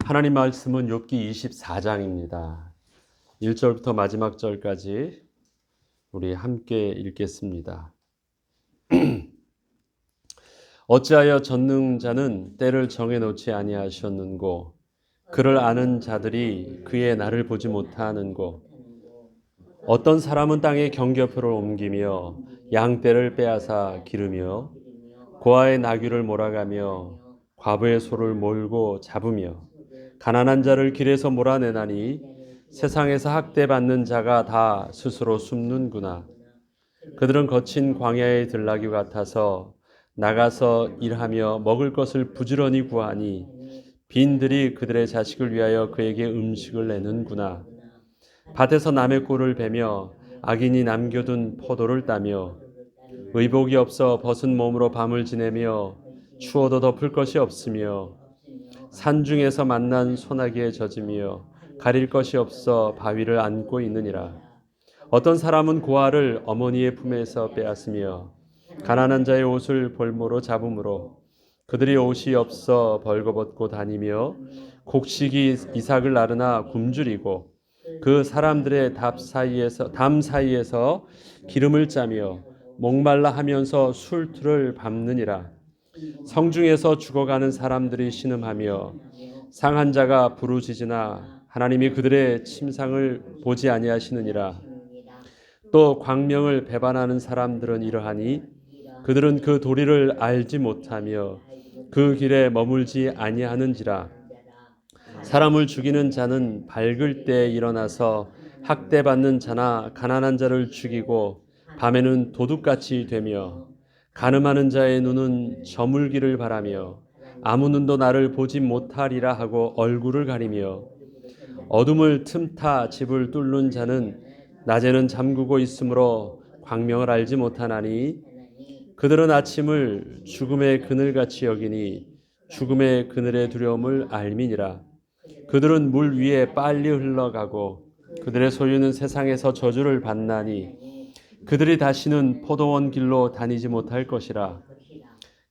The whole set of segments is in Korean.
하나님 말씀은 욥기 24장입니다. 1절부터 마지막 절까지 우리 함께 읽겠습니다. 어찌하여 전능자는 때를 정해놓지 아니하셨는고 그를 아는 자들이 그의 날을 보지 못하는고 어떤 사람은 땅에 경계표를 옮기며 양떼를 빼앗아 기르며 고아의 나귀를 몰아가며 과부의 소를 몰고 잡으며 가난한 자를 길에서 몰아내나니 세상에서 학대받는 자가 다 스스로 숨는구나. 그들은 거친 광야의 들나귀 같아서 나가서 일하며 먹을 것을 부지런히 구하니 빈들이 그들의 자식을 위하여 그에게 음식을 내는구나. 밭에서 남의 꼴을 베며 악인이 남겨둔 포도를 따며 의복이 없어 벗은 몸으로 밤을 지내며 추워도 덮을 것이 없으며 산중에서 만난 소나기에 젖으며 가릴 것이 없어 바위를 안고 있느니라. 어떤 사람은 고아를 어머니의 품에서 빼앗으며 가난한 자의 옷을 볼모로 잡음으로 그들이 옷이 없어 벌거벗고 다니며 곡식이 이삭을 나르나 굶주리고 그 사람들의 담 사이에서 기름을 짜며 목말라 하면서 술틀을 밟느니라. 성중에서 죽어가는 사람들이 신음하며 상한 자가 부르짖으나 하나님이 그들의 침상을 보지 아니하시느니라. 또 광명을 배반하는 사람들은 이러하니 그들은 그 도리를 알지 못하며 그 길에 머물지 아니하는지라. 사람을 죽이는 자는 밝을 때 일어나서 학대받는 자나 가난한 자를 죽이고 밤에는 도둑같이 되며 간음하는 자의 눈은 저물기를 바라며 아무 눈도 나를 보지 못하리라 하고 얼굴을 가리며 어둠을 틈타 집을 뚫는 자는 낮에는 잠그고 있으므로 광명을 알지 못하나니 그들은 아침을 죽음의 그늘같이 여기니 죽음의 그늘의 두려움을 알미니라. 그들은 물 위에 빨리 흘러가고 그들의 소유는 세상에서 저주를 받나니 그들이 다시는 포도원 길로 다니지 못할 것이라.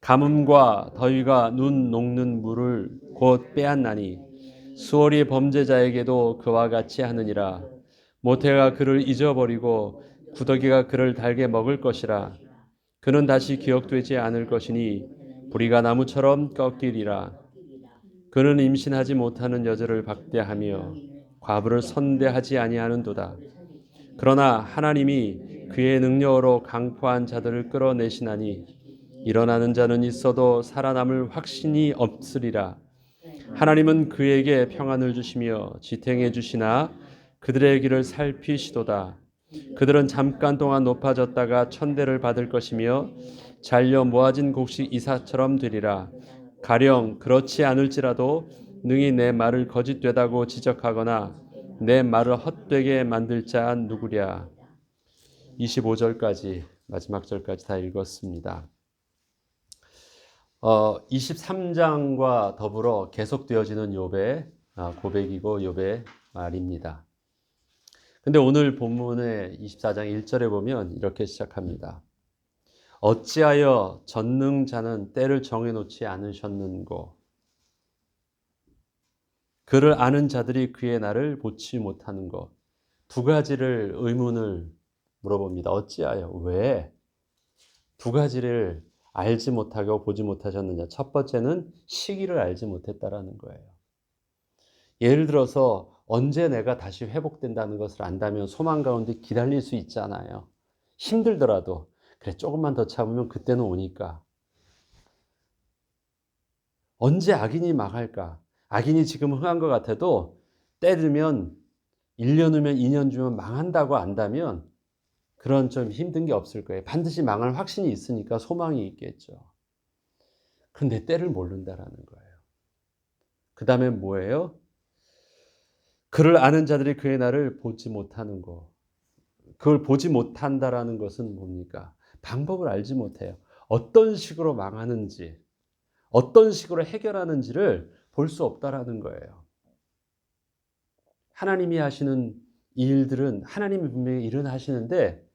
가뭄과 더위가 눈 녹는 물을 곧 빼앗나니 수월이 범죄자에게도 그와 같이 하느니라. 모태가 그를 잊어버리고 구더기가 그를 달게 먹을 것이라. 그는 다시 기억되지 않을 것이니 부리가 나무처럼 꺾이리라. 그는 임신하지 못하는 여자를 박대하며 과부를 선대하지 아니하는도다. 그러나 하나님이 그의 능력으로 강포한 자들을 끌어내시나니 일어나는 자는 있어도 살아남을 확신이 없으리라. 하나님은 그에게 평안을 주시며 지탱해 주시나 그들의 길을 살피시도다. 그들은 잠깐 동안 높아졌다가 천대를 받을 것이며 잘려 모아진 곡식 이삭처럼 되리라. 가령 그렇지 않을지라도 능히 내 말을 거짓되다고 지적하거나 내 말을 헛되게 만들 자 누구랴. 25절까지 마지막 절까지 다 읽었습니다. 23장과 더불어 계속되어지는 욥의 고백이고 욥의 말입니다. 근데 오늘 본문의 24장 1절에 보면 이렇게 시작합니다. 어찌하여 전능자는 때를 정해놓지 않으셨는고 그를 아는 자들이 그의 날을 보지 못하는 것. 두 가지를 의문을 물어봅니다. 어찌하여? 왜? 두 가지를 알지 못하고 보지 못하셨느냐. 첫 번째는 시기를 알지 못했다라는 거예요. 예를 들어서 언제 내가 다시 회복된다는 것을 안다면 소망 가운데 기다릴 수 있잖아요. 힘들더라도 그래 조금만 더 참으면 그때는 오니까. 언제 악인이 망할까? 악인이 지금 흥한 것 같아도 때 들면 1년 후면 2년 주면 망한다고 안다면 그런 좀 힘든 게 없을 거예요. 반드시 망할 확신이 있으니까 소망이 있겠죠. 그런데 때를 모른다라는 거예요. 그 다음에 뭐예요? 그를 아는 자들이 그의 날을 보지 못하는 거. 그걸 보지 못한다라는 것은 뭡니까? 방법을 알지 못해요. 어떤 식으로 망하는지, 어떤 식으로 해결하는지를 볼 수 없다라는 거예요. 하나님이 하시는 이 일들은 하나님이 분명히 일은 하시는데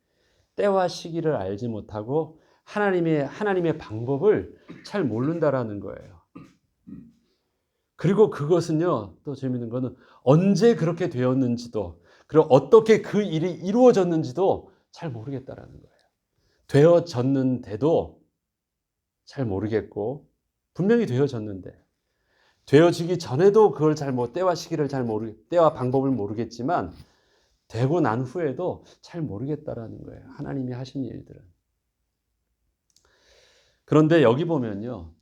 때와 시기를 알지 못하고 하나님의 방법을 잘 모른다라는 거예요. 그리고 그것은요, 또 재밌는 거는 언제 그렇게 되었는지도, 그리고 어떻게 그 일이 이루어졌는지도 잘 모르겠다라는 거예요. 되어졌는데도 잘 모르겠고, 분명히 되어졌는데, 되어지기 전에도 그걸 때와 시기를 때와 방법을 모르겠지만, 되고 난 후에도 잘 모르겠다라는 거예요. 하나님이 하신 일들은. 그런데 여기 보면요,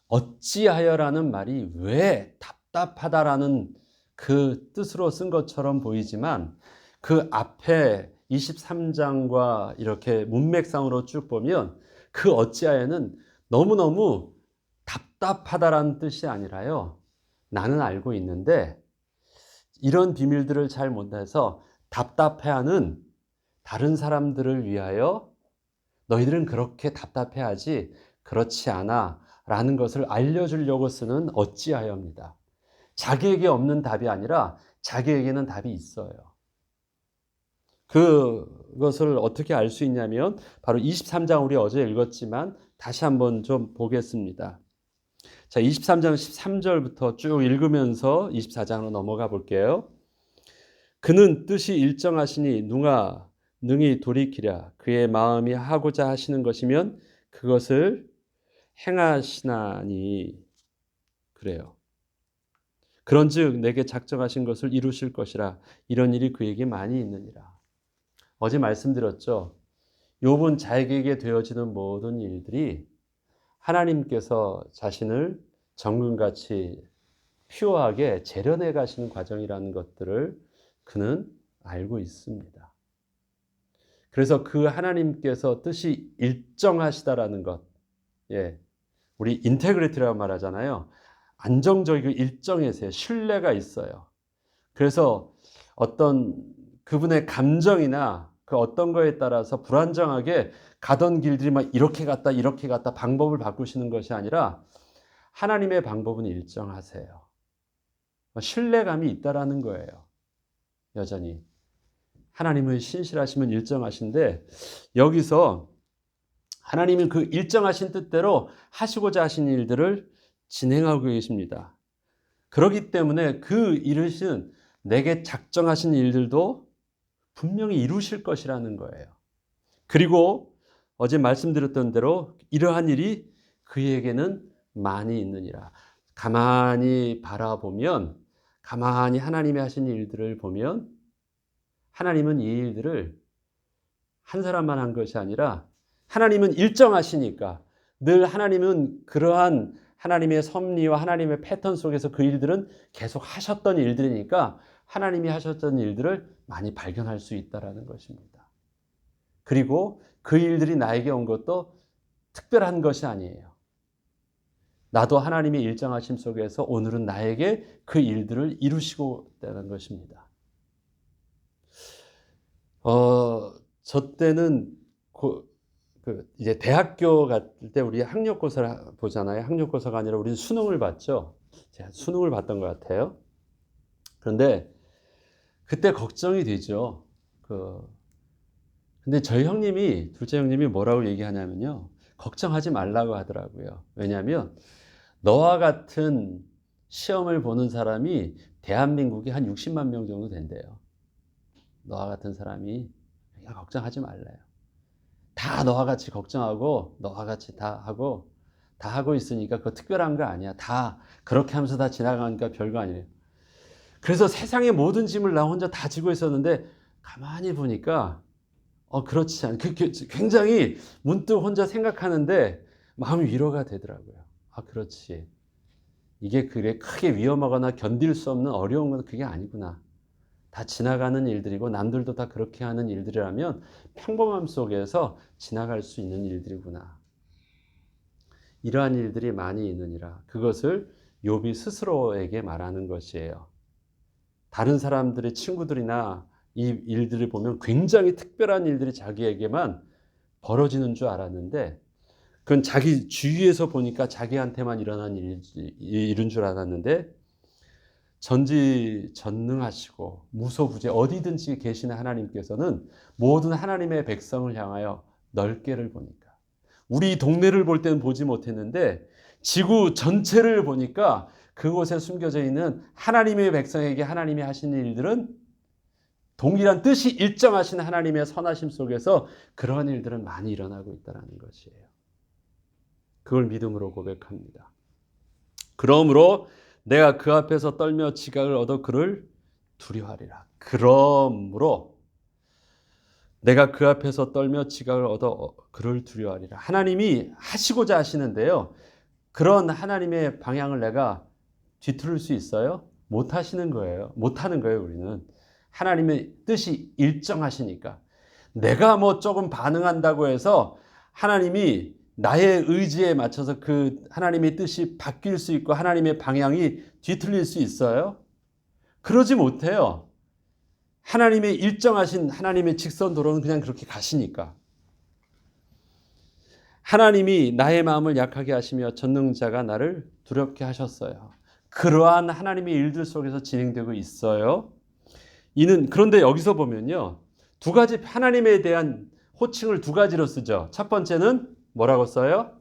어찌하여라는 말이 왜 답답하다라는 그 뜻으로 쓴 것처럼 보이지만, 그 앞에 23장과 이렇게 문맥상으로 쭉 보면 그 어찌하여는 너무너무 답답하다라는 뜻이 아니라요, 나는 알고 있는데 이런 비밀들을 잘 못해서 답답해하는 다른 사람들을 위하여 너희들은 그렇게 답답해하지 그렇지 않아 라는 것을 알려주려고 쓰는 어찌하여입니다. 자기에게 없는 답이 아니라 자기에게는 답이 있어요. 그것을 어떻게 알 수 있냐면 바로 23장 우리 어제 읽었지만 다시 한번 좀 보겠습니다. 자, 23장 13절부터 쭉 읽으면서 24장으로 넘어가 볼게요. 그는 뜻이 일정하시니 누가 능히 돌이키랴. 그의 마음이 하고자 하시는 것이면 그것을 행하시나니 그래요. 그런즉 내게 작정하신 것을 이루실 것이라. 이런 일이 그에게 많이 있느니라. 어제 말씀드렸죠. 욥은 자기에게 되어지는 모든 일들이 하나님께서 자신을 정금같이 퓨어하게 재련해 가시는 과정이라는 것들을 그는 알고 있습니다. 그래서 그 하나님께서 뜻이 일정하시다라는 것, 예, 우리 인테그리티라고 말하잖아요. 안정적이고 일정해서요. 신뢰가 있어요. 그래서 어떤 그분의 감정이나 그 어떤 거에 따라서 불안정하게 가던 길들이 막 이렇게 갔다 이렇게 갔다 방법을 바꾸시는 것이 아니라 하나님의 방법은 일정하세요. 신뢰감이 있다라는 거예요. 여전히 하나님은 신실하시면 일정하신데 여기서 하나님은 그 일정하신 뜻대로 하시고자 하신 일들을 진행하고 계십니다. 그렇기 때문에 그 이루신 내게 작정하신 일들도 분명히 이루실 것이라는 거예요. 그리고 어제 말씀드렸던 대로 이러한 일이 그에게는 많이 있느니라. 가만히 바라보면, 가만히 하나님이 하신 일들을 보면 하나님은 이 일들을 한 사람만 한 것이 아니라 하나님은 일정하시니까 늘 하나님은 그러한 하나님의 섭리와 하나님의 패턴 속에서 그 일들은 계속 하셨던 일들이니까 하나님이 하셨던 일들을 많이 발견할 수 있다는 것입니다. 그리고 그 일들이 나에게 온 것도 특별한 것이 아니에요. 나도 하나님의 일정하심 속에서 오늘은 나에게 그 일들을 이루시고 있다는 것입니다. 저 때는 이제 대학교 갈 때 우리 학력고사를 보잖아요. 학력고사가 아니라 우리는 수능을 봤죠. 제가 수능을 봤던 것 같아요. 그런데 그때 걱정이 되죠. 근데 저희 형님이, 둘째 형님이 뭐라고 얘기하냐면요. 걱정하지 말라고 하더라고요. 왜냐하면 너와 같은 시험을 보는 사람이 대한민국에 한 60만 명 정도 된대요. 너와 같은 사람이. 그러니까 걱정하지 말래요. 다 너와 같이 걱정하고 너와 같이 다 하고 있으니까 그거 특별한 거 아니야. 다 그렇게 하면서 다 지나가니까 별거 아니에요. 그래서 세상의 모든 짐을 나 혼자 다 지고 있었는데 가만히 보니까 그렇지 않아요. 굉장히 문득 혼자 생각하는데 마음이 위로가 되더라고요. 그렇지. 이게 그래 크게 위험하거나 견딜 수 없는 어려운 건 그게 아니구나. 다 지나가는 일들이고 남들도 다 그렇게 하는 일들이라면 평범함 속에서 지나갈 수 있는 일들이구나. 이러한 일들이 많이 있느니라. 그것을 욥이 스스로에게 말하는 것이에요. 다른 사람들의 친구들이나 이 일들을 보면 굉장히 특별한 일들이 자기에게만 벌어지는 줄 알았는데 그건 자기 주위에서 보니까 자기한테만 일어난 일인 줄 알았는데 전지전능하시고 무소부재 어디든지 계시는 하나님께서는 모든 하나님의 백성을 향하여 넓게를 보니까 우리 동네를 볼 때는 보지 못했는데 지구 전체를 보니까 그곳에 숨겨져 있는 하나님의 백성에게 하나님이 하시는 일들은 동일한 뜻이 일정하신 하나님의 선하심 속에서 그러한 일들은 많이 일어나고 있다는 것이에요. 그걸 믿음으로 고백합니다. 그러므로 내가 그 앞에서 떨며 지각을 얻어 그를 두려워하리라. 그러므로 내가 그 앞에서 떨며 지각을 얻어 그를 두려워하리라. 하나님이 하시고자 하시는데요. 그런 하나님의 방향을 내가 뒤틀을 수 있어요? 못 하시는 거예요. 못 하는 거예요, 우리는. 하나님의 뜻이 일정하시니까. 내가 뭐 조금 반응한다고 해서 하나님이 나의 의지에 맞춰서 그 하나님의 뜻이 바뀔 수 있고 하나님의 방향이 뒤틀릴 수 있어요? 그러지 못해요. 하나님의 일정하신 하나님의 직선 도로는 그냥 그렇게 가시니까. 하나님이 나의 마음을 약하게 하시며 전능자가 나를 두렵게 하셨어요. 그러한 하나님의 일들 속에서 진행되고 있어요. 그런데 여기서 보면요. 두 가지 하나님에 대한 호칭을 두 가지로 쓰죠. 첫 번째는 뭐라고 써요?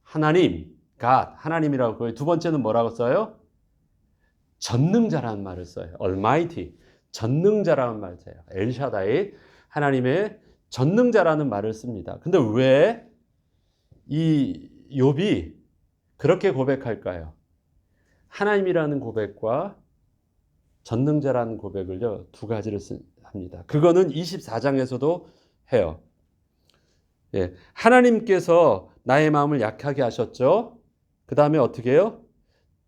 하나님, God, 하나님이라고 써요. 두 번째는 뭐라고 써요? 전능자라는 말을 써요. Almighty, 전능자라는 말을 써요. 엘샤다이, 하나님의 전능자라는 말을 씁니다. 근데 왜 이 욥이 그렇게 고백할까요? 하나님이라는 고백과 전능자라는 고백을요, 두 가지를 합니다. 그거는 24장에서도 해요. 예, 하나님께서 나의 마음을 약하게 하셨죠. 그 다음에 어떻게 해요?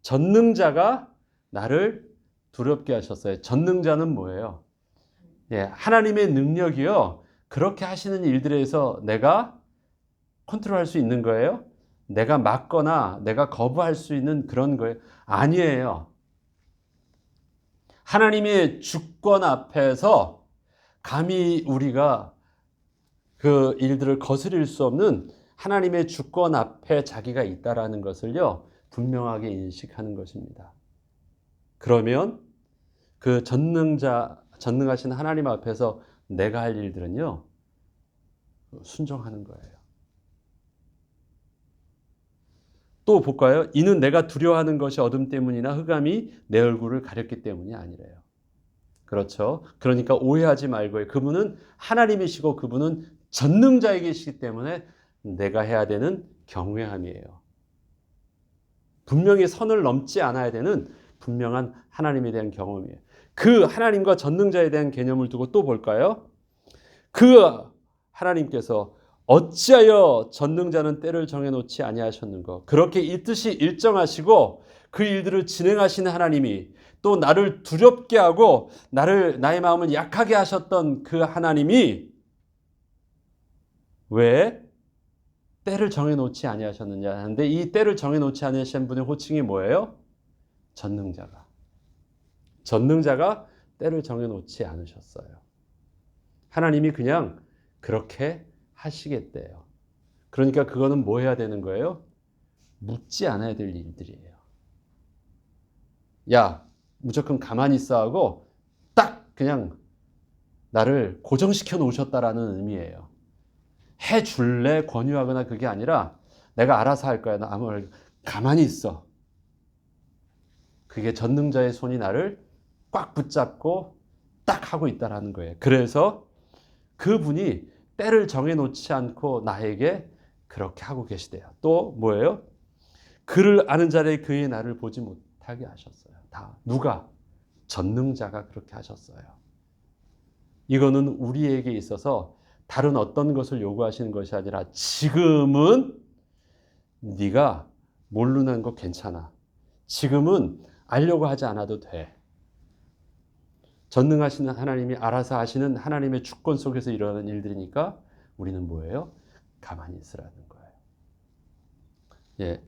전능자가 나를 두렵게 하셨어요. 전능자는 뭐예요? 예, 하나님의 능력이요. 그렇게 하시는 일들에서 내가 컨트롤할 수 있는 거예요? 내가 막거나 내가 거부할 수 있는 그런 거예요? 아니에요. 하나님의 주권 앞에서 감히 우리가 그 일들을 거스릴 수 없는 하나님의 주권 앞에 자기가 있다라는 것을요, 분명하게 인식하는 것입니다. 그러면 그 전능하신 하나님 앞에서 내가 할 일들은요, 순종하는 거예요. 또 볼까요? 이는 내가 두려워하는 것이 어둠 때문이나 흑암이 내 얼굴을 가렸기 때문이 아니래요. 그렇죠. 그러니까 오해하지 말고요. 그분은 하나님이시고 그분은 전능자에 계시기 때문에 내가 해야 되는 경외함이에요. 분명히 선을 넘지 않아야 되는 분명한 하나님에 대한 경험이에요. 그 하나님과 전능자에 대한 개념을 두고 또 볼까요? 그 하나님께서 어찌하여 전능자는 때를 정해놓지 아니하셨는가? 그렇게 이 뜻이 일정하시고 그 일들을 진행하시는 하나님이 또 나를 두렵게 하고 나의 마음을 약하게 하셨던 그 하나님이 왜 때를 정해놓지 아니하셨느냐 하는데, 이 때를 정해놓지 아니하신 분의 호칭이 뭐예요? 전능자가 때를 정해놓지 않으셨어요. 하나님이 그냥 그렇게 하시겠대요. 그러니까 그거는 뭐 해야 되는 거예요? 묻지 않아야 될 일들이에요. 야, 무조건 가만히 있어 하고 딱 그냥 나를 고정시켜 놓으셨다라는 의미예요. 해줄래 권유하거나 그게 아니라 내가 알아서 할 거야. 나 아무 가만히 있어. 그게 전능자의 손이 나를 꽉 붙잡고 딱 하고 있다라는 거예요. 그래서 그분이 때를 정해놓지 않고 나에게 그렇게 하고 계시대요. 또 뭐예요? 그를 아는 자를 그의 나를 보지 못하게 하셨어요. 다 누가? 전능자가 그렇게 하셨어요. 이거는 우리에게 있어서 다른 어떤 것을 요구하시는 것이 아니라 지금은 네가 모르는 거 괜찮아. 지금은 알려고 하지 않아도 돼. 전능하시는 하나님이 알아서 하시는 하나님의 주권 속에서 일어나는 일들이니까 우리는 뭐예요? 가만히 있으라는 거예요. 예.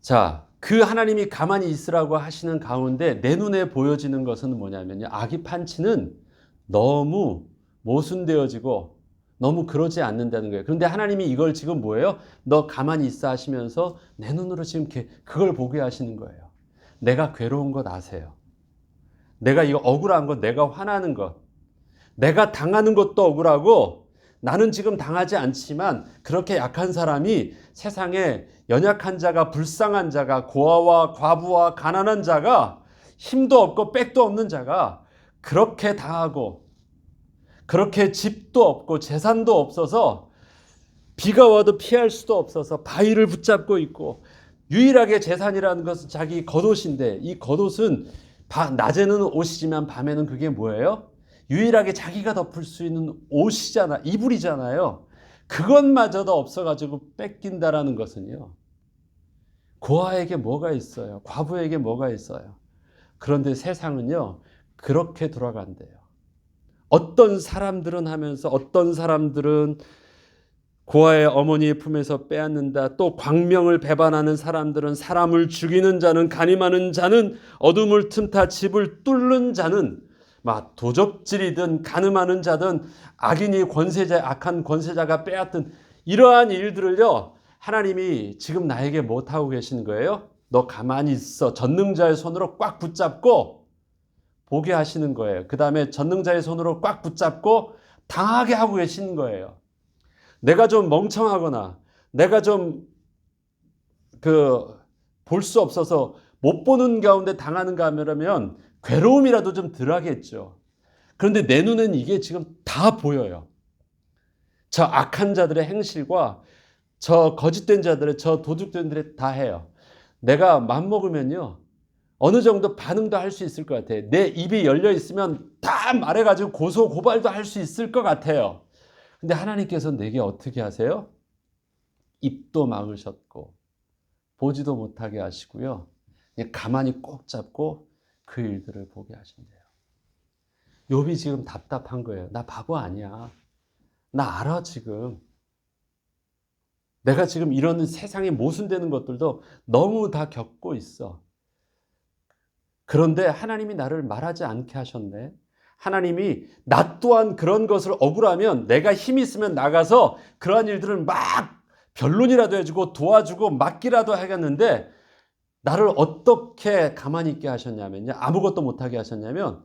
자, 그 하나님이 가만히 있으라고 하시는 가운데 내 눈에 보여지는 것은 뭐냐면요. 악이 판치는 너무 모순되어지고 너무 그러지 않는다는 거예요. 그런데 하나님이 이걸 지금 뭐예요? 너 가만히 있어 하시면서 내 눈으로 지금 그걸 보게 하시는 거예요. 내가 괴로운 것 아세요. 내가 이거 억울한 것, 내가 화나는 것, 내가 당하는 것도 억울하고 나는 지금 당하지 않지만 그렇게 약한 사람이 세상에 연약한 자가, 불쌍한 자가, 고아와 과부와 가난한 자가, 힘도 없고 백도 없는 자가 그렇게 당하고, 그렇게 집도 없고 재산도 없어서 비가 와도 피할 수도 없어서 바위를 붙잡고 있고, 유일하게 재산이라는 것은 자기 겉옷인데, 이 겉옷은 낮에는 옷이지만 밤에는 그게 뭐예요? 유일하게 자기가 덮을 수 있는 옷이잖아, 이불이잖아요. 그것마저도 없어가지고 뺏긴다라는 것은요, 고아에게 뭐가 있어요? 과부에게 뭐가 있어요? 그런데 세상은요, 그렇게 돌아간대요. 어떤 사람들은 하면서, 어떤 사람들은 고아의 어머니의 품에서 빼앗는다. 또 광명을 배반하는 사람들은, 사람을 죽이는 자는, 간임하는 자는, 어둠을 틈타 집을 뚫는 자는, 막 도적질이든 간음하는 자든 악인이 권세자, 악한 권세자가 빼앗든 이러한 일들을요, 하나님이 지금 나에게 못하고 계신 거예요? 너 가만히 있어. 전능자의 손으로 꽉 붙잡고 보게 하시는 거예요. 그 다음에 전능자의 손으로 꽉 붙잡고 당하게 하고 계신 거예요. 내가 좀 멍청하거나 내가 좀 볼 수 없어서 못 보는 가운데 당하는가 하면 괴로움이라도 좀 덜하겠죠. 그런데 내 눈엔 이게 지금 다 보여요. 저 악한 자들의 행실과 저 거짓된 자들의, 저 도둑들의 다 해요. 내가 맘먹으면요, 어느 정도 반응도 할 수 있을 것 같아요. 내 입이 열려 있으면 다 말해가지고 고소 고발도 할 수 있을 것 같아요. 근데 하나님께서 내게 어떻게 하세요? 입도 막으셨고 보지도 못하게 하시고요, 그냥 가만히 꼭 잡고 그 일들을 보게 하신대요. 욥이 지금 답답한 거예요. 나 바보 아니야. 나 알아 지금. 내가 지금 이런 세상에 모순되는 것들도 너무 다 겪고 있어. 그런데 하나님이 나를 말하지 않게 하셨네. 하나님이 나 또한 그런 것을 억울하면 내가 힘이 있으면 나가서 그러한 일들을 막 변론이라도 해주고 도와주고 막기라도 하겠는데, 나를 어떻게 가만히 있게 하셨냐면요, 아무것도 못하게 하셨냐면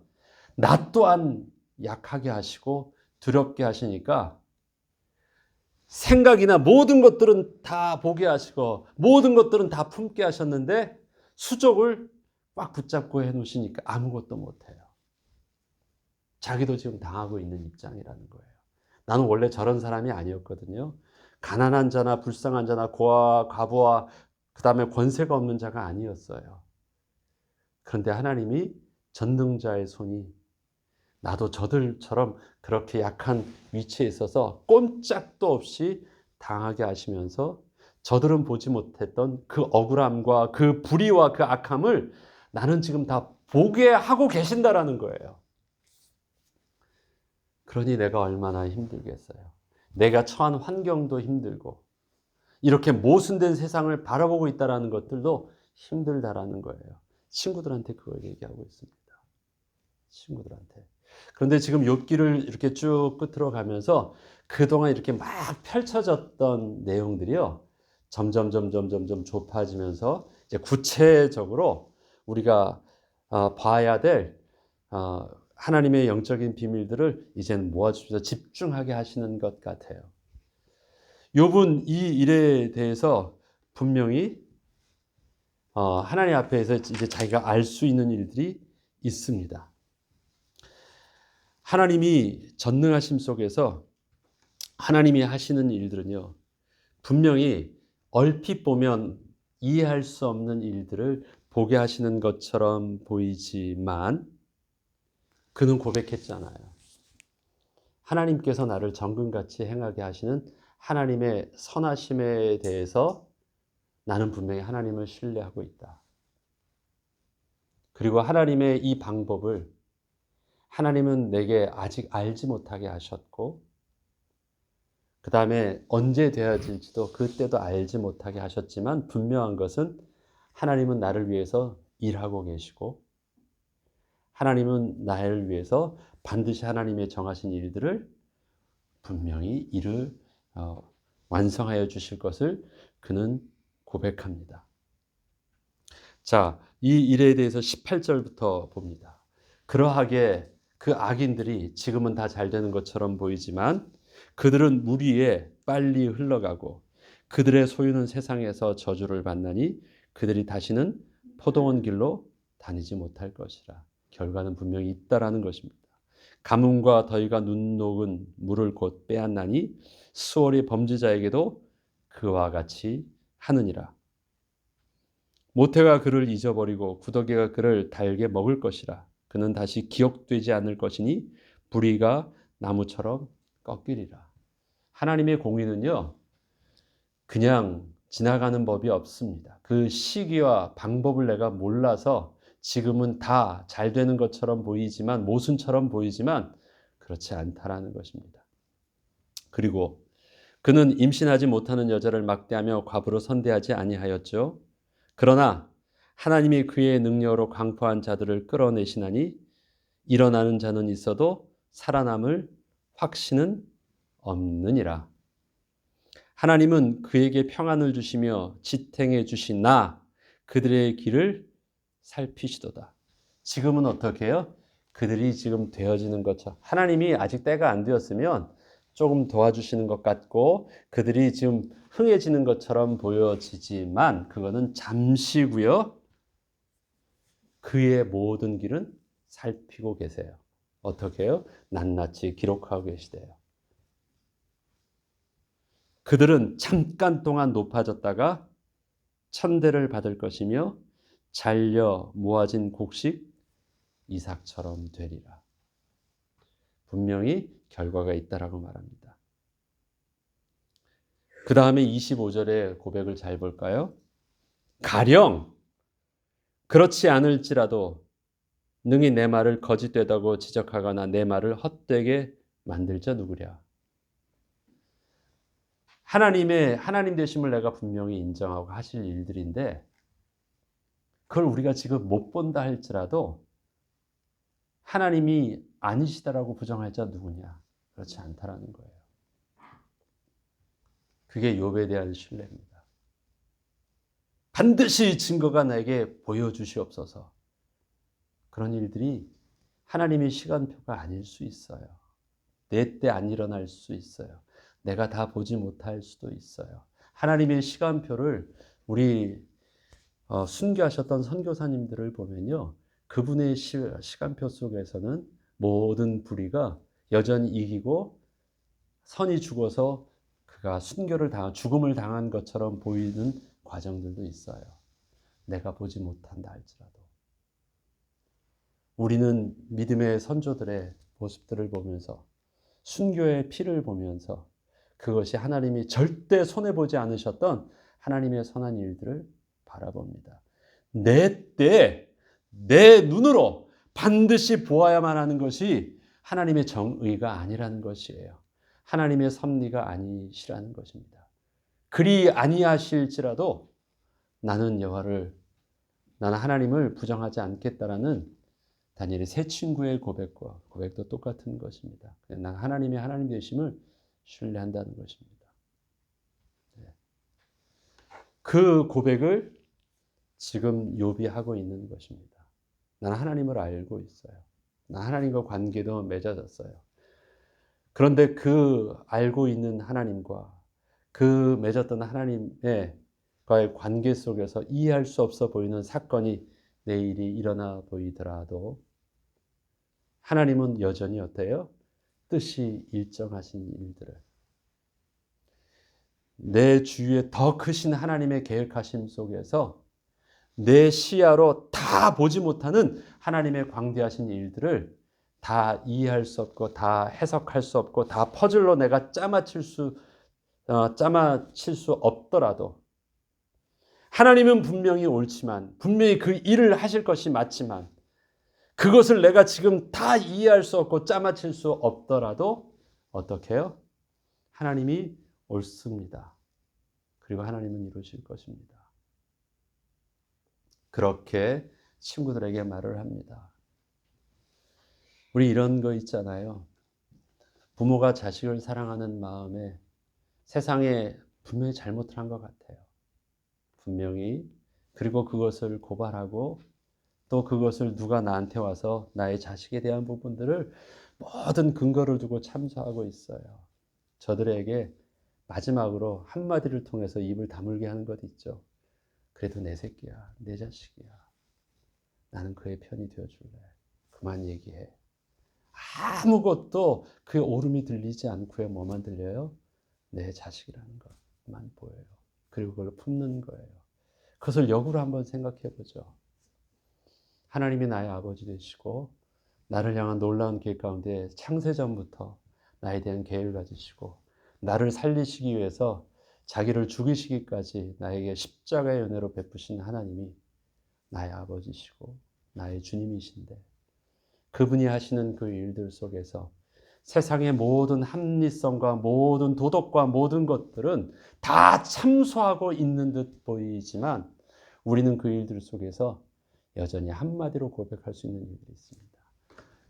나 또한 약하게 하시고 두렵게 하시니까 생각이나 모든 것들은 다 보게 하시고 모든 것들은 다 품게 하셨는데 수족을 꽉 붙잡고 해놓으시니까 아무것도 못해요. 자기도 지금 당하고 있는 입장이라는 거예요. 나는 원래 저런 사람이 아니었거든요. 가난한 자나 불쌍한 자나 고아와 과부와 그 다음에 권세가 없는 자가 아니었어요. 그런데 하나님이 전능자의 손이 나도 저들처럼 그렇게 약한 위치에 있어서 꼼짝도 없이 당하게 하시면서 저들은 보지 못했던 그 억울함과 그 불의와 그 악함을 나는 지금 다 보게 하고 계신다라는 거예요. 그러니 내가 얼마나 힘들겠어요. 내가 처한 환경도 힘들고 이렇게 모순된 세상을 바라보고 있다는 것들도 힘들다라는 거예요. 친구들한테 그걸 얘기하고 있습니다. 친구들한테. 그런데 지금 욥기를 이렇게 쭉 끝으로 가면서 그동안 이렇게 막 펼쳐졌던 내용들이요, 점점 좁아지면서 이제 구체적으로 우리가 봐야 될 하나님의 영적인 비밀들을 이제는 모아주셔서 집중하게 하시는 것 같아요. 욥은 이 일에 대해서 분명히 하나님 앞에서 이제 자기가 알 수 있는 일들이 있습니다. 하나님이 전능하심 속에서 하나님이 하시는 일들은요, 분명히 얼핏 보면 이해할 수 없는 일들을 보게 하시는 것처럼 보이지만 그는 고백했잖아요. 하나님께서 나를 정금같이 행하게 하시는 하나님의 선하심에 대해서 나는 분명히 하나님을 신뢰하고 있다. 그리고 하나님의 이 방법을 하나님은 내게 아직 알지 못하게 하셨고, 그 다음에 언제 되어질지도 그때도 알지 못하게 하셨지만 분명한 것은 하나님은 나를 위해서 일하고 계시고 하나님은 나를 위해서 반드시 하나님의 정하신 일들을 분명히 일을 완성하여 주실 것을 그는 고백합니다. 자, 이 일에 대해서 18절부터 봅니다. 그러하게 그 악인들이 지금은 다 잘 되는 것처럼 보이지만 그들은 물 위에 빨리 흘러가고 그들의 소유는 세상에서 저주를 받나니 그들이 다시는 포도원 길로 다니지 못할 것이라. 결과는 분명히 있다라는 것입니다. 가뭄과 더위가 눈 녹은 물을 곧 빼앗나니 수월이 범죄자에게도 그와 같이 하느니라. 모태가 그를 잊어버리고 구더기가 그를 달게 먹을 것이라. 그는 다시 기억되지 않을 것이니 불의가 나무처럼 꺾이리라. 하나님의 공의는요, 그냥 지나가는 법이 없습니다. 그 시기와 방법을 내가 몰라서 지금은 다 잘 되는 것처럼 보이지만, 모순처럼 보이지만 그렇지 않다라는 것입니다. 그리고 그는 임신하지 못하는 여자를 막대하며 과부로 선대하지 아니하였죠. 그러나 하나님이 그의 능력으로 강포한 자들을 끌어내시나니 일어나는 자는 있어도 살아남을 확신은 없느니라. 하나님은 그에게 평안을 주시며 지탱해 주시나 그들의 길을 살피시도다. 지금은 어떻게 해요? 그들이 지금 되어지는 것처럼, 하나님이 아직 때가 안 되었으면 조금 도와주시는 것 같고 그들이 지금 흥해지는 것처럼 보여지지만 그거는 잠시고요. 그의 모든 길은 살피고 계세요. 어떻게 해요? 낱낱이 기록하고 계시대요. 그들은 잠깐 동안 높아졌다가 천대를 받을 것이며 잘려 모아진 곡식 이삭처럼 되리라. 분명히 결과가 있다라고 말합니다. 그 다음에 25절의 고백을 잘 볼까요? 가령 그렇지 않을지라도 능히 내 말을 거짓되다고 지적하거나 내 말을 헛되게 만들 자 누구랴. 하나님 되심을 내가 분명히 인정하고 하실 일들인데 그걸 우리가 지금 못 본다 할지라도 하나님이 아니시다라고 부정할 자 누구냐? 그렇지 않다라는 거예요. 그게 욥에 대한 신뢰입니다. 반드시 증거가 나에게 보여주시옵소서. 그런 일들이 하나님의 시간표가 아닐 수 있어요. 내 때 안 일어날 수 있어요. 내가 다 보지 못할 수도 있어요. 하나님의 시간표를 우리 순교하셨던 선교사님들을 보면요. 그분의 시간표 속에서는 모든 불의가 여전히 이기고 선이 죽어서 그가 죽음을 당한 것처럼 보이는 과정들도 있어요. 내가 보지 못한다 할지라도. 우리는 믿음의 선조들의 모습들을 보면서 순교의 피를 보면서 그것이 하나님이 절대 손해보지 않으셨던 하나님의 선한 일들을 바라봅니다. 내 때, 내 눈으로 반드시 보아야만 하는 것이 하나님의 정의가 아니라는 것이에요. 하나님의 섭리가 아니시라는 것입니다. 그리 아니하실지라도 나는 하나님을 부정하지 않겠다라는 다니엘의 세 친구의 고백도 똑같은 것입니다. 난 하나님의 하나님 되심을 신뢰한다는 것입니다. 그 고백을 지금 욥이 하고 있는 것입니다. 나는 하나님을 알고 있어요. 난 하나님과 관계도 맺어졌어요. 그런데 그 알고 있는 하나님과 그 맺었던 하나님과의 관계 속에서 이해할 수 없어 보이는 사건이 내일이 일어나 보이더라도 하나님은 여전히 어때요? 뜻이 일정하신 일들을 내 주위에 더 크신 하나님의 계획하심 속에서 내 시야로 다 보지 못하는 하나님의 광대하신 일들을 다 이해할 수 없고 다 해석할 수 없고 다 퍼즐로 내가 짜맞힐 수 없더라도 하나님은 분명히 옳지만 분명히 그 일을 하실 것이 맞지만 그것을 내가 지금 다 이해할 수 없고 짜맞힐 수 없더라도 어떻게 해요? 하나님이 옳습니다. 그리고 하나님은 이루실 것입니다. 그렇게 친구들에게 말을 합니다. 우리 이런 거 있잖아요. 부모가 자식을 사랑하는 마음에 세상에 분명히 잘못을 한 것 같아요. 분명히. 그리고 그것을 고발하고 또 그것을 누가 나한테 와서 나의 자식에 대한 부분들을 모든 근거를 두고 참소하고 있어요. 저들에게 마지막으로 한마디를 통해서 입을 다물게 하는 것 있죠. 그래도 내 새끼야, 내 자식이야. 나는 그의 편이 되어줄래. 그만 얘기해. 아무것도 그의 옳음이 들리지 않고요. 뭐만 들려요? 내 자식이라는 것만 보여요. 그리고 그걸 품는 거예요. 그것을 역으로 한번 생각해 보죠. 하나님이 나의 아버지 되시고 나를 향한 놀라운 계획 가운데 창세전부터 나에 대한 계획을 가지시고 나를 살리시기 위해서 자기를 죽이시기까지 나에게 십자가의 은혜로 베푸신 하나님이 나의 아버지시고 나의 주님이신데 그분이 하시는 그 일들 속에서 세상의 모든 합리성과 모든 도덕과 모든 것들은 다 참소하고 있는 듯 보이지만 우리는 그 일들 속에서 여전히 한마디로 고백할 수 있는 일들이 있습니다.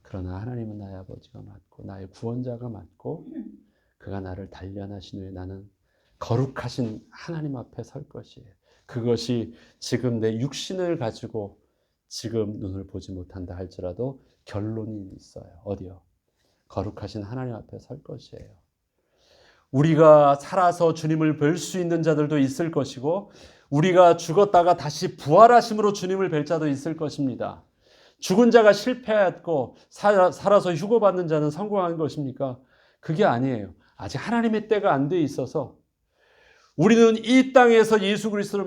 그러나 하나님은 나의 아버지가 맞고 나의 구원자가 맞고 그가 나를 단련하신 후에 나는 거룩하신 하나님 앞에 설 것이에요. 그것이 지금 내 육신을 가지고 지금 눈을 보지 못한다 할지라도 결론이 있어요. 어디요? 거룩하신 하나님 앞에 설 것이에요. 우리가 살아서 주님을 뵐 수 있는 자들도 있을 것이고 우리가 죽었다가 다시 부활하심으로 주님을 뵐 자도 있을 것입니다. 죽은 자가 실패했고 살아서 휴거받는 자는 성공한 것입니까? 그게 아니에요. 아직 하나님의 때가 안 돼 있어서 우리는 이 땅에서 예수 그리스도를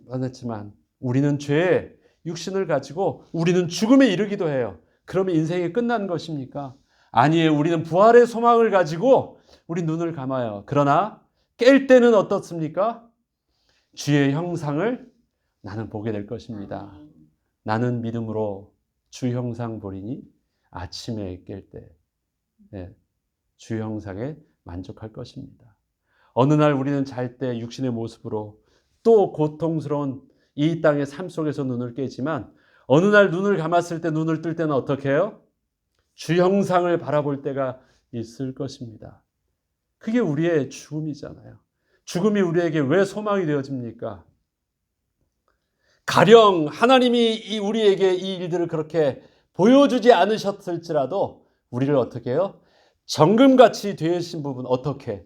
만났지만 우리는 죄의 육신을 가지고 우리는 죽음에 이르기도 해요. 그러면 인생이 끝난 것입니까? 아니에요. 우리는 부활의 소망을 가지고 우리 눈을 감아요. 그러나 깰 때는 어떻습니까? 주의 형상을 나는 보게 될 것입니다. 나는 믿음으로 주 형상 보리니 아침에 깰 때 주 형상에 만족할 것입니다. 어느 날 우리는 잘 때 육신의 모습으로 또 고통스러운 이 땅의 삶 속에서 눈을 깨지만 어느 날 눈을 감았을 때 눈을 뜰 때는 어떻게 해요? 주 형상을 바라볼 때가 있을 것입니다. 그게 우리의 죽음이잖아요. 죽음이 우리에게 왜 소망이 되어집니까? 가령 하나님이 우리에게 이 일들을 그렇게 보여주지 않으셨을지라도 우리를 어떻게 해요? 정금같이 되신 부분 어떻게?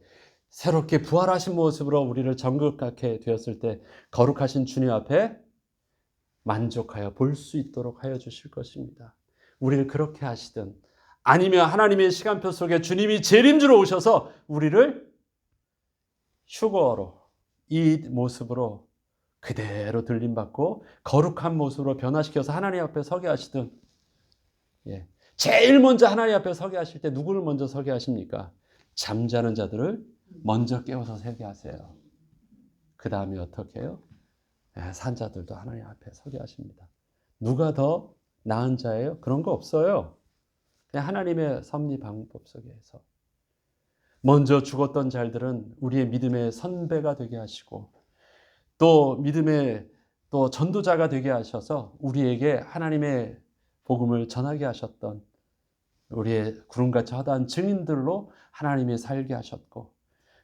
새롭게 부활하신 모습으로 우리를 정금같게 되었을 때 거룩하신 주님 앞에 만족하여 볼 수 있도록 하여 주실 것입니다. 우리를 그렇게 하시든 아니면 하나님의 시간표 속에 주님이 재림주로 오셔서 우리를 휴거로 이 모습으로 그대로 들림받고 거룩한 모습으로 변화시켜서 하나님 앞에 서게 하시든 제일 먼저 하나님 앞에 서게 하실 때 누구를 먼저 서게 하십니까? 잠자는 자들을 먼저 깨워서 서게 하세요. 그 다음에 어떻게 해요? 산자들도 하나님 앞에 서게 하십니다. 누가 더 나은 자예요? 그런 거 없어요. 그냥 하나님의 섭리 방법 속에서 먼저 죽었던 자들은 우리의 믿음의 선배가 되게 하시고 또 믿음의 또 전도자가 되게 하셔서 우리에게 하나님의 복음을 전하게 하셨던 우리의 구름같이 허다한 증인들로 하나님이 살게 하셨고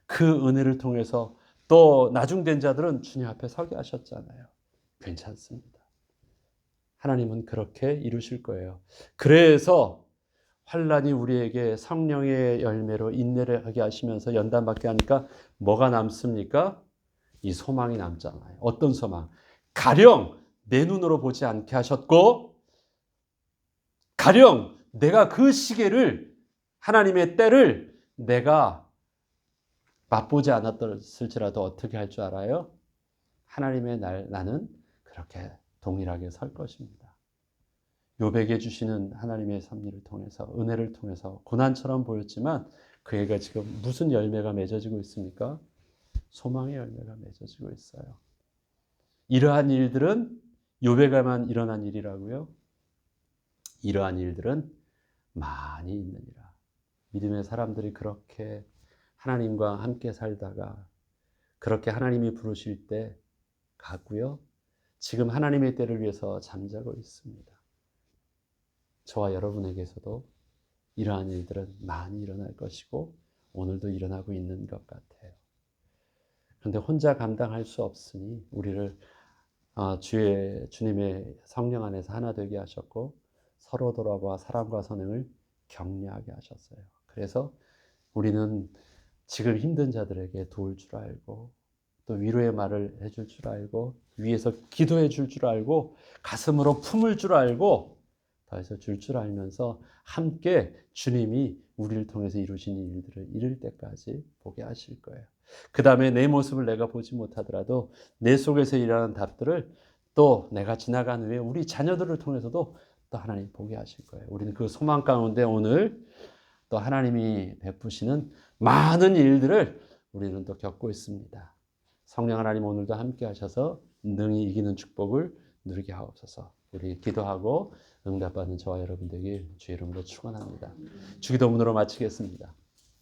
그 은혜를 통해서 또 나중된 자들은 주님 앞에 서게 하셨잖아요. 괜찮습니다. 하나님은 그렇게 이루실 거예요. 그래서 환란이 우리에게 성령의 열매로 인내를 하게 하시면서 연단받게 하니까 뭐가 남습니까? 이 소망이 남잖아요. 어떤 소망? 가령 내 눈으로 보지 않게 하셨고 가령 내가 그 시계를 하나님의 때를 내가 맛보지 않았을지라도 어떻게 할 줄 알아요? 하나님의 나는 그렇게 동일하게 설 것입니다. 욥에게 주시는 하나님의 섭리를 통해서 은혜를 통해서 고난처럼 보였지만 그에게 지금 무슨 열매가 맺어지고 있습니까? 소망의 열매가 맺어지고 있어요. 이러한 일들은 욥에게만 일어난 일이라고요? 이러한 일들은 많이 있느니라. 믿음의 사람들이 그렇게 하나님과 함께 살다가 그렇게 하나님이 부르실 때 가고요. 지금 하나님의 때를 위해서 잠자고 있습니다. 저와 여러분에게서도 이러한 일들은 많이 일어날 것이고 오늘도 일어나고 있는 것 같아요. 그런데 혼자 감당할 수 없으니 우리를 주님의 성령 안에서 하나 되게 하셨고 서로 돌아봐 사랑과 선행을 격려하게 하셨어요. 그래서 우리는 지금 힘든 자들에게 도울 줄 알고 또 위로의 말을 해줄 줄 알고 위에서 기도해 줄 줄 알고 가슴으로 품을 줄 알고 더해서 줄 줄 알면서 함께 주님이 우리를 통해서 이루신 일들을 이룰 때까지 보게 하실 거예요. 그 다음에 내 모습을 내가 보지 못하더라도 내 속에서 일하는 답들을 또 내가 지나간 후에 우리 자녀들을 통해서도 또 하나님 보게 하실 거예요. 우리는 그 소망 가운데 오늘 또 하나님이 베푸시는 많은 일들을 우리는 또 겪고 있습니다. 성령 하나님 오늘도 함께 하셔서 능히 이기는 축복을 누리게 하옵소서. 우리 기도하고 응답받는 저와 여러분 되길 주의 이름으로 축원합니다. 주기도문으로 마치겠습니다.